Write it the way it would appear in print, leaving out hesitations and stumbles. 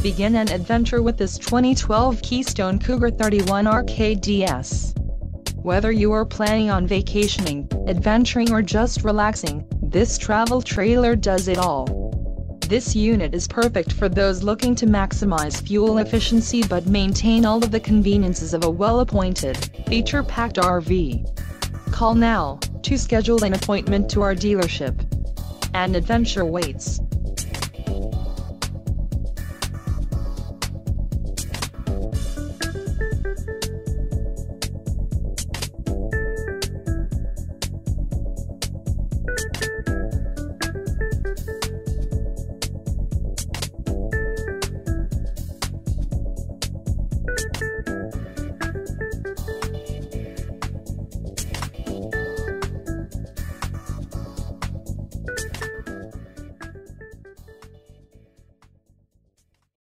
Begin an adventure with this 2012 Keystone Cougar 31 RKDS. Whether you are planning on vacationing, adventuring or just relaxing, this travel trailer does it all. This unit is perfect for those looking to maximize fuel efficiency but maintain all of the conveniences of a well-appointed, feature-packed RV. Call now to schedule an appointment to our dealership. An adventure waits.